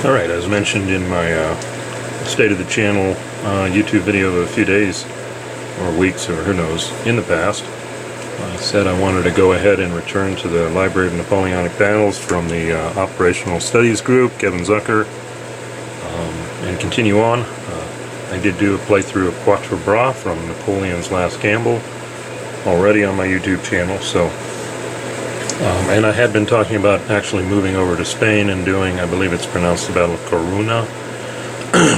Alright, as mentioned in my State of the Channel YouTube video of a few days or weeks or who knows in the past, I said I wanted to go ahead and return to the Library of Napoleonic Battles from the Operational Studies group, Kevin Zucker, and continue on. I did do a playthrough of Quatre Bras from Napoleon's Last Gamble already on my YouTube channel, so and I had been talking about actually moving over to Spain and doing, I believe it's pronounced the Battle of Corunna,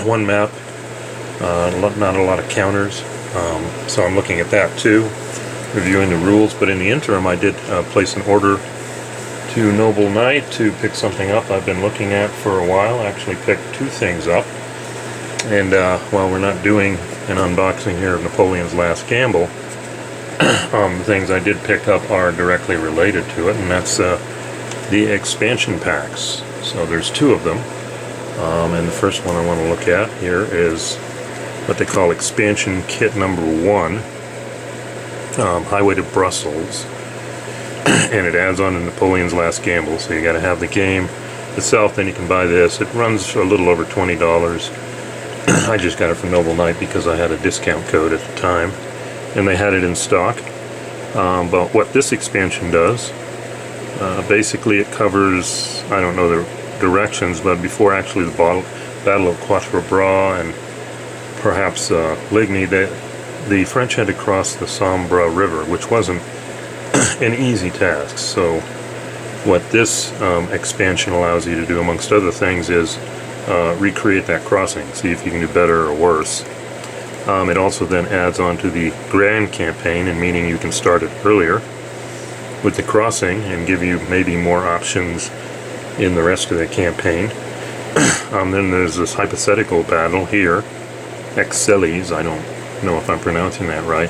one map, not a lot of counters, so I'm looking at that too, reviewing the rules. But in the interim I did place an order to Noble Knight to pick something up I've been looking at for a while. I actually picked two things up, and while we're not doing an unboxing here of Napoleon's Last Gamble, the things I did pick up are directly related to it, and that's the expansion packs. So there's two of them, and the first one I want to look at here is what they call expansion kit number 1, Highway to Brussels, and it adds on to Napoleon's Last Gamble. So you got to have the game itself, then you can buy this. It runs a little over $20. I just got it from Noble Knight because I had a discount code at the time and they had it in stock. But what this expansion does, basically it covers, I don't know the directions, but before actually the Battle of Quatre Bras and perhaps Ligny, the French had to cross the Sambre River, which wasn't an easy task. So what this expansion allows you to do, amongst other things, is recreate that crossing, see if you can do better or worse. It also then adds on to the Grand Campaign, and meaning you can start it earlier with the crossing and give you maybe more options in the rest of the campaign. Then there's this hypothetical battle here, Excelis, I don't know if I'm pronouncing that right.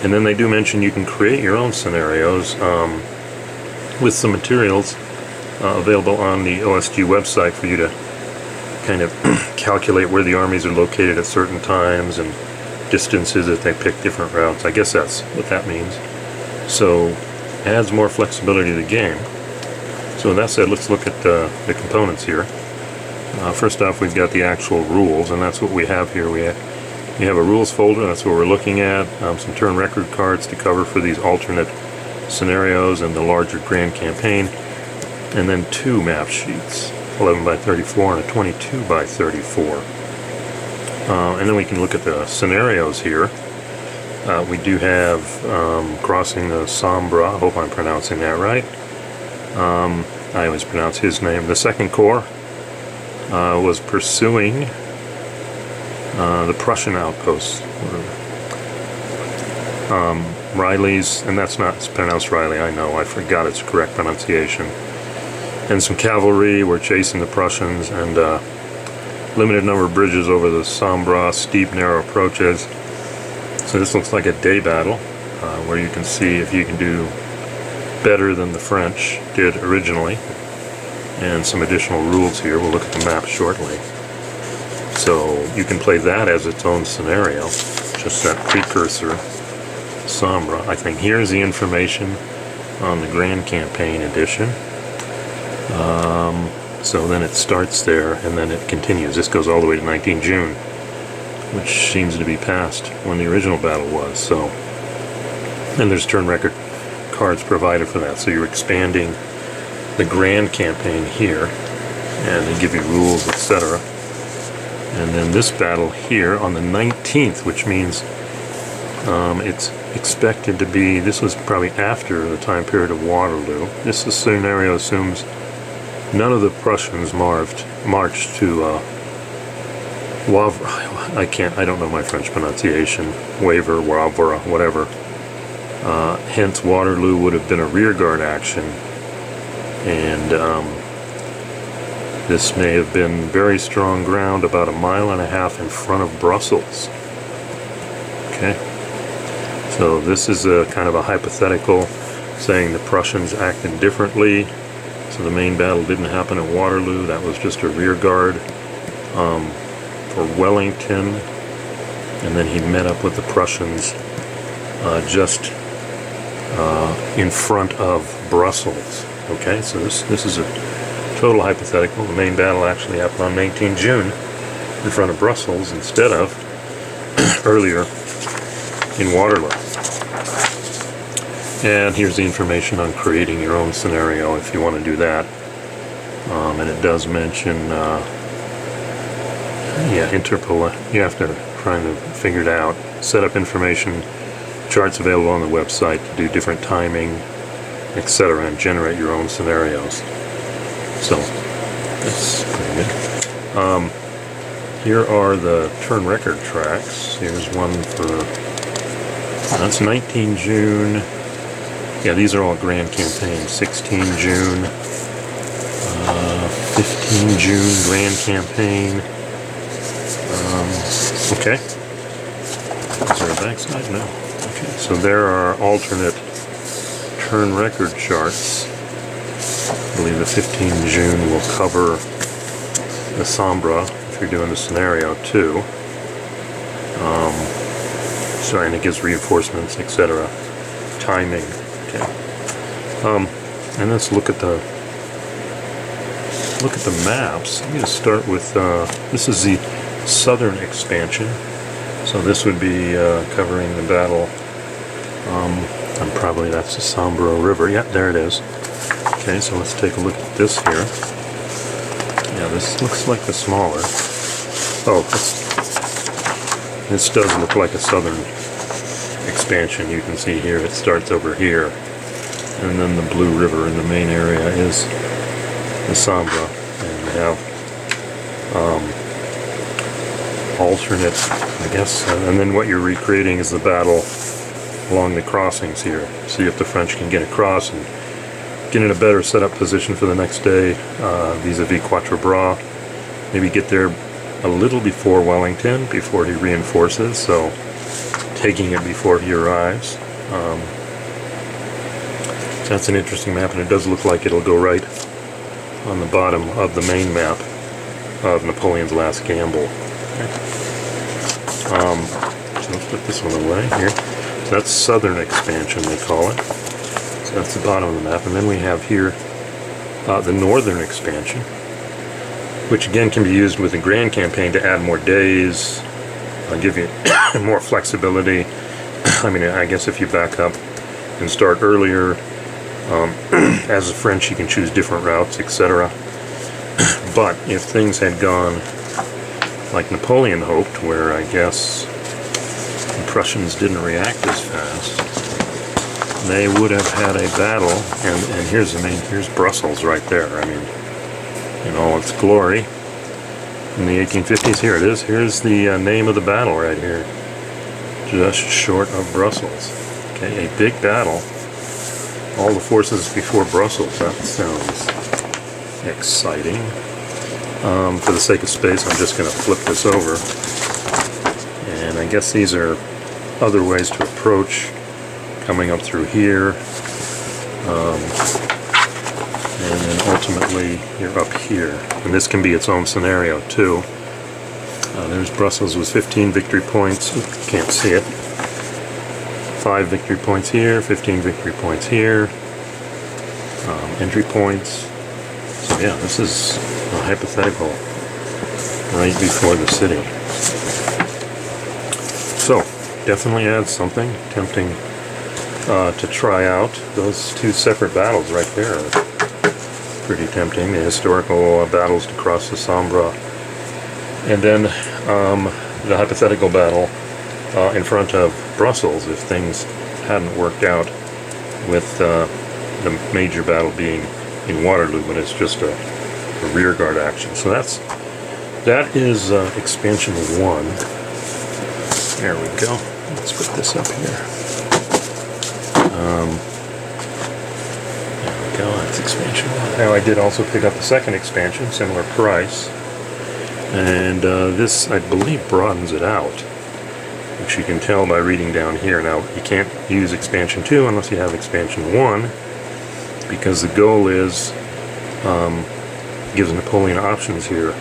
And then they do mention you can create your own scenarios with some materials available on the OSG website for you to kind of calculate where the armies are located at certain times and distances if they pick different routes. I guess that's what that means. So adds more flexibility to the game. So with that said, let's look at the components here. First off, we've got the actual rules, and that's what we have here. We have a rules folder, that's what we're looking at, some turn record cards to cover for these alternate scenarios and the larger Grand Campaign, and then two map sheets, 11 by 34 and a 22 by 34. And then we can look at the scenarios here. We do have crossing the Sambre, I hope I'm pronouncing that right. I always pronounce his name. The Second Corps was pursuing the Prussian outposts. Riley's, and that's not pronounced Riley, I know, I forgot its correct pronunciation. And some cavalry were chasing the Prussians, and limited number of bridges over the Sambre, steep, narrow approaches. So this looks like a day battle, where you can see if you can do better than the French did originally. And some additional rules here. We'll look at the map shortly. So you can play that as its own scenario, just that precursor, Sambre. I think here's the information on the Grand Campaign edition. So then it starts there and then it continues. This goes all the way to 19 June, which seems to be past when the original battle was. So, and there's turn record cards provided for that. So you're expanding the Grand Campaign here, and they give you rules, etc. And then this battle here on the 19th, which means it's expected to be, this was probably after the time period of Waterloo. This scenario assumes none of the Prussians marched to Wavre, I don't know my French pronunciation, Wavre, whatever. Hence Waterloo would have been a rearguard action, and this may have been very strong ground about 1.5 miles in front of Brussels. Okay, so this is a kind of a hypothetical saying the Prussians acted differently. So the main battle didn't happen at Waterloo, that was just a rear guard for Wellington, and then he met up with the Prussians just in front of Brussels. Okay, so this is a total hypothetical. The main battle actually happened on 19 June in front of Brussels instead of earlier in Waterloo. And here's the information on creating your own scenario if you want to do that. And it does mention, Interpol. You have to try to figure it out. Set up information, charts available on the website to do different timing, etc., and generate your own scenarios. So that's pretty good. Here are the turn record tracks. Here's one for, that's 19 June. Yeah, these are all grand campaigns. 16 June, 15 June, grand campaign. Okay. Is there a backside? No. Okay, so there are alternate turn record charts. I believe the 15 June will cover the Sombra if you're doing the scenario too. Sorry, and it gives reinforcements, etc. Timing. Okay. And let's look at the maps. I'm going to start with this is the southern expansion. So this would be covering the battle. And probably that's the Sombra River. Yeah, there it is. Okay, so let's take a look at this here. Yeah, this looks like the smaller. Oh, this does look like a southern expansion. You can see here it starts over here, and then the Blue River in the main area is the Sombra, and we have alternate, I guess, and then what you're recreating is the battle along the crossings here. See if the French can get across and get in a better setup position for the next day vis-a-vis Quatre Bras. Maybe get there a little before Wellington, before he reinforces, so taking it before he arrives. That's an interesting map, and it does look like it'll go right on the bottom of the main map of Napoleon's Last Gamble. Okay. So let's put this one away here. So that's southern expansion, they call it. So that's the bottom of the map, and then we have here the northern expansion, which again can be used with the grand campaign to add more days, give you more flexibility. I mean, I guess if you back up and start earlier, as a French you can choose different routes, etc. But if things had gone like Napoleon hoped, where I guess the Prussians didn't react as fast, they would have had a battle, and here's Brussels right there. I mean, in all its glory. In the 1850s, here it is. Here's the name of the battle right here. Just short of Brussels. Okay, a big battle. All the forces before Brussels. That sounds exciting. For the sake of space, I'm just going to flip this over. And I guess these are other ways to approach. Coming up through here. And then ultimately you're up here, and this can be its own scenario too. There's Brussels with 15 victory points. Oops, can't see it. 5 victory points here, 15 victory points here. Entry points. So yeah, this is a hypothetical right before the city. So definitely adds something tempting to try out. Those two separate battles right there are pretty tempting. The historical battles to cross the Sombra, and then the hypothetical battle in front of Brussels if things hadn't worked out, with the major battle being in Waterloo, but it's just a rearguard action. So that is expansion 1. There we go. Let's put this up here. There we go, that's expansion 1. Now I did also pick up the second expansion, similar price, and this I believe broadens it out, which you can tell by reading down here. Now you can't use expansion 2 unless you have expansion 1, because the goal is gives Napoleon options here.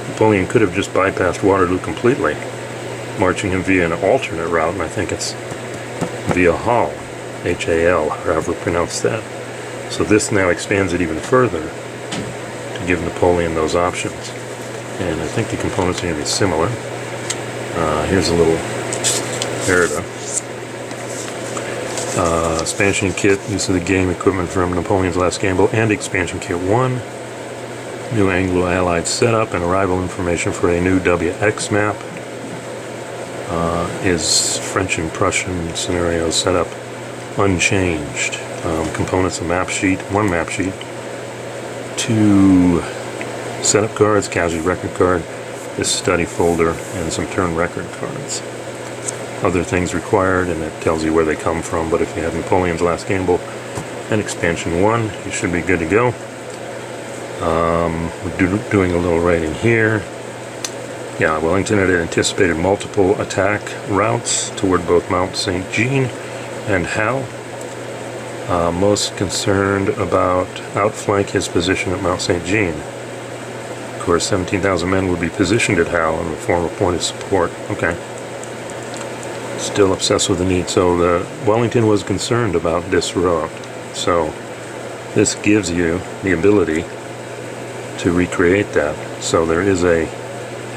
Napoleon could have just bypassed Waterloo completely, marching him via an alternate route, and I think it's via Hall, H-A-L, however you pronounce that. So this now expands it even further give Napoleon those options. And I think the components are going to be similar. Here's a little Merida. Expansion kit. This is the game equipment from Napoleon's Last Gamble and Expansion Kit 1. New Anglo-Allied setup and arrival information for a new WX map. Is French and Prussian scenario setup unchanged. Components, a map sheet, one map sheet, 2 setup cards, casualty record card, this study folder, and some turn record cards. Other things required, and it tells you where they come from, but if you have Napoleon's Last Gamble and Expansion 1, you should be good to go. We're doing a little writing here. Yeah, Wellington had anticipated multiple attack routes toward both Mount St. Jean and Hal. Most concerned about outflank his position at Mount St. Jean. Of course, 17,000 men would be positioned at Hal and would form a point of support. Okay. Still obsessed with the need. So Wellington was concerned about this route. So this gives you the ability to recreate that. So there is a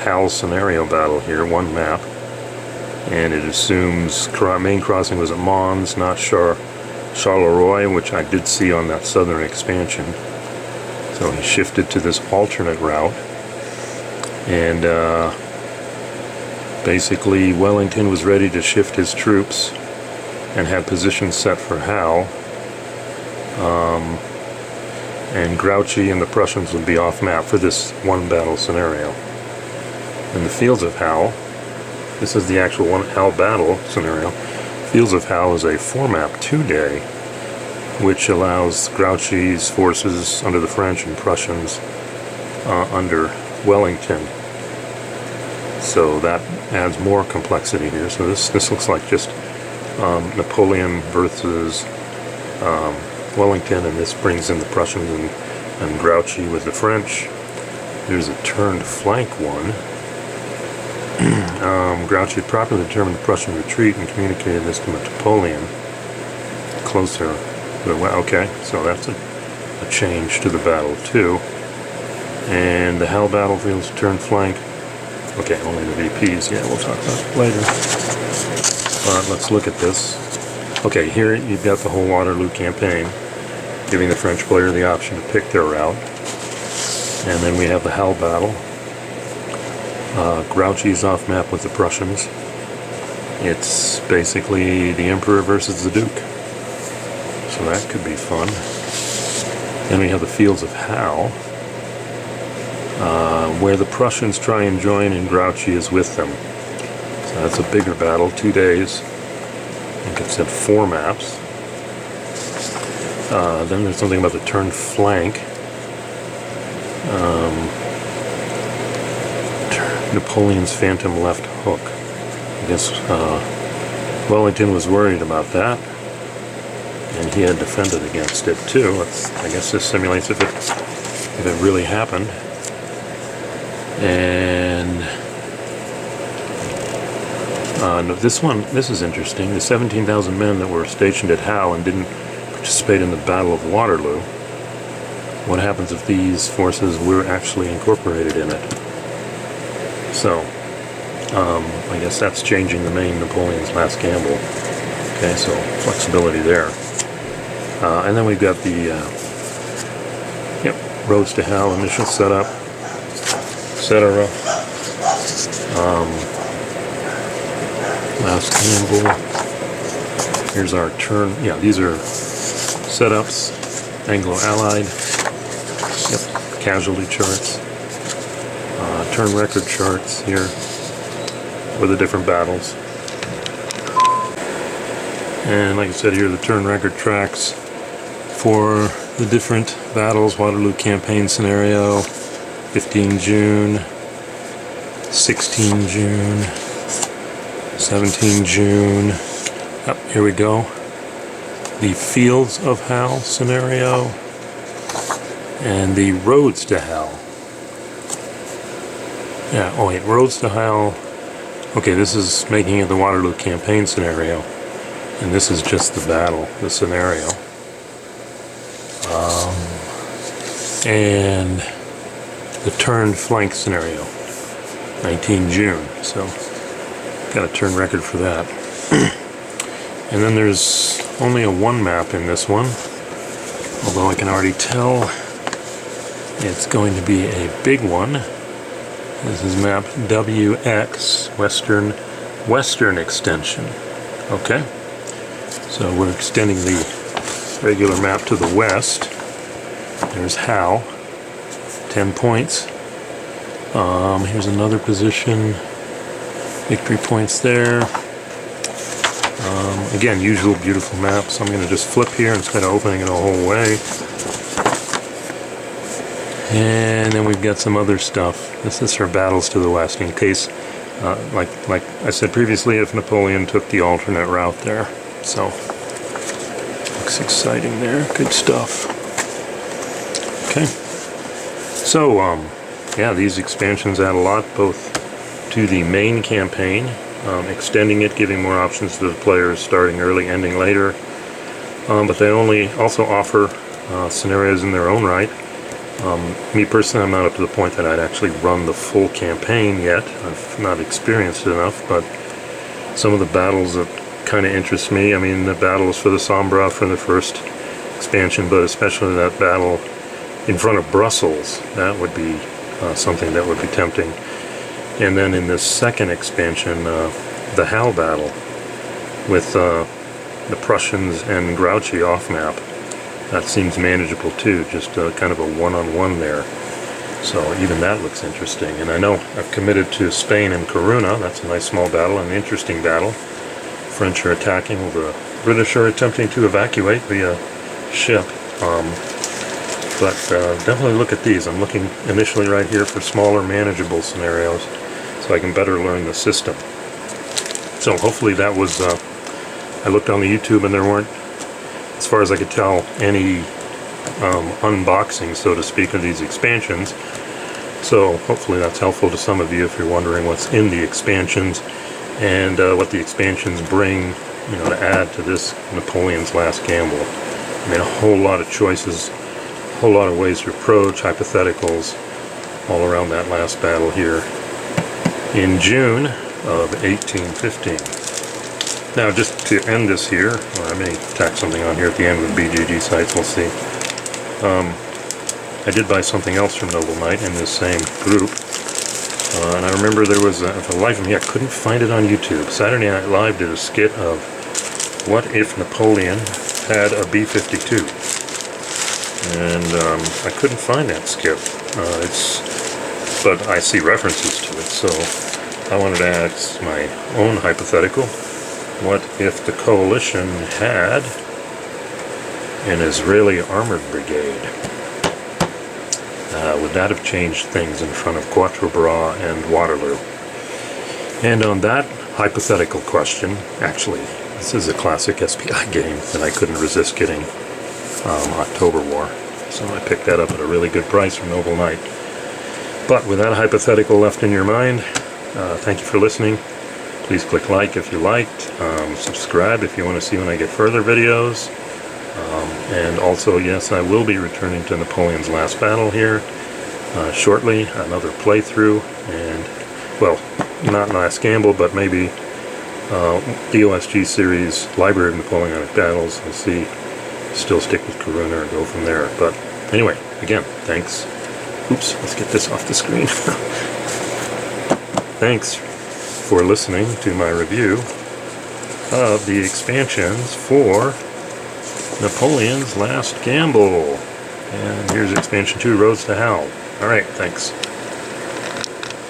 Hal scenario battle here, one map, and it assumes main crossing was at Mons, not Charleroi, which I did see on that southern expansion. So he shifted to this alternate route, and basically Wellington was ready to shift his troops and had positions set for Hal, and Grouchy and the Prussians would be off map for this one battle scenario. In the Fields of Hal, this is the actual one Hal battle scenario. Fields of Hal is a 4-map 2-day, which allows Grouchy's forces under the French and Prussians under Wellington. So that adds more complexity here. So this looks like just Napoleon versus Wellington, and this brings in the Prussians and Grouchy with the French. There's a turned flank one. Grouchy had properly determined the Prussian retreat and communicated this to Napoleon. Closer. Okay, so that's a change to the battle too. And the Hal battlefield's turned flank. Okay, only the VPs. Yeah, we'll talk about it later. But let's look at this. Okay, here you've got the whole Waterloo campaign, giving the French player the option to pick their route. And then we have the Hal battle. Grouchy's off map with the Prussians. It's basically the Emperor versus the Duke. So that could be fun. Then we have the Fields of Hal, where the Prussians try and join and Grouchy is with them. So that's a bigger battle, 2 days. I think it said 4 maps. Then there's something about the turned flank. Napoleon's phantom left hook. I guess Wellington was worried about that, and he had defended against it too. I guess this simulates if it really happened. And this is interesting. The 17,000 men that were stationed at Hal and didn't participate in the Battle of Waterloo. What happens if these forces were actually incorporated in it? So, I guess that's changing the main Napoleon's Last Gamble. Okay, so flexibility there. And then we've got the roads to Hal, initial setup, etc. Last Gamble. Here's our turn. Yeah, these are setups, Anglo-Allied. Yep, casualty charts. Turn record charts here with the different battles. And like I said, here are the turn record tracks for the different battles. Waterloo campaign scenario, 15 June, 16 June, 17 June. Yep, here we go. The Fields of Hal scenario and the Roads to Hal. Yeah, oh wait, Roads to Hal. Okay, this is making it the Waterloo campaign scenario, and this is just the battle, the scenario. And the turned flank scenario, 19 June. So got a turn record for that. And then there's only a 1 map in this one, although I can already tell it's going to be a big one. This is map WX, Western Extension. Okay, so we're extending the regular map to the west. There's Hal, 10 points. Here's another position, victory points there. Again, usual beautiful map, so I'm going to just flip here instead of opening it the whole way. And then we've got some other stuff. This is for battles to the west, in case, like I said previously, if Napoleon took the alternate route there. So, looks exciting there. Good stuff. Okay. So, yeah, these expansions add a lot, both to the main campaign, extending it, giving more options to the players, starting early, ending later. But they also offer scenarios in their own right. Me personally, I'm not up to the point that I'd actually run the full campaign yet. I've not experienced it enough, but some of the battles that kind of interest me, I mean, the battles for the Sombra from the first expansion, but especially that battle in front of Brussels, that would be something that would be tempting. And then in this second expansion, the Hal battle with the Prussians and Grouchy off map. That seems manageable too, just kind of a one-on-one there. So even that looks interesting. And I know I've committed to Spain and Corunna. That's a nice small battle, an interesting battle. French are attacking while the British are attempting to evacuate via ship. But definitely look at these. I'm looking initially right here for smaller, manageable scenarios so I can better learn the system. So hopefully that was, I looked on the YouTube and there weren't, as far as I could tell, any unboxing, so to speak, of these expansions. So hopefully that's helpful to some of you if you're wondering what's in the expansions and what the expansions bring, you know, to add to this Napoleon's Last Gamble. I mean, a whole lot of choices, a whole lot of ways to approach, hypotheticals, all around that last battle here in June of 1815. Now, just to end this here, or I may tack something on here at the end with BGG sites, we'll see. I did buy something else from Noble Knight in this same group. And I remember there was, for the life of me, I couldn't find it on YouTube. Saturday Night Live did a skit of what if Napoleon had a B-52. And I couldn't find that skit. But I see references to it, so I wanted to add my own hypothetical. What if the coalition had an Israeli armored brigade? Would that have changed things in front of Quatre Bras and Waterloo? And on that hypothetical question, actually, this is a classic SPI game that I couldn't resist getting October War. So I picked that up at a really good price from Noble Knight. But with that hypothetical left in your mind, thank you for listening. Please click like if you liked, subscribe if you want to see when I get further videos, and also, yes, I will be returning to Napoleon's Last Battle here shortly, another playthrough, and, well, not Last Gamble, but maybe the OSG series, Library of Napoleonic Battles. We'll see, still stick with Corunna or go from there. But anyway, again, thanks. Oops, let's get this off the screen. Thanks for listening to my review of the expansions for Napoleon's Last Gamble. And here's expansion 2, Roads to Hal. Alright, thanks.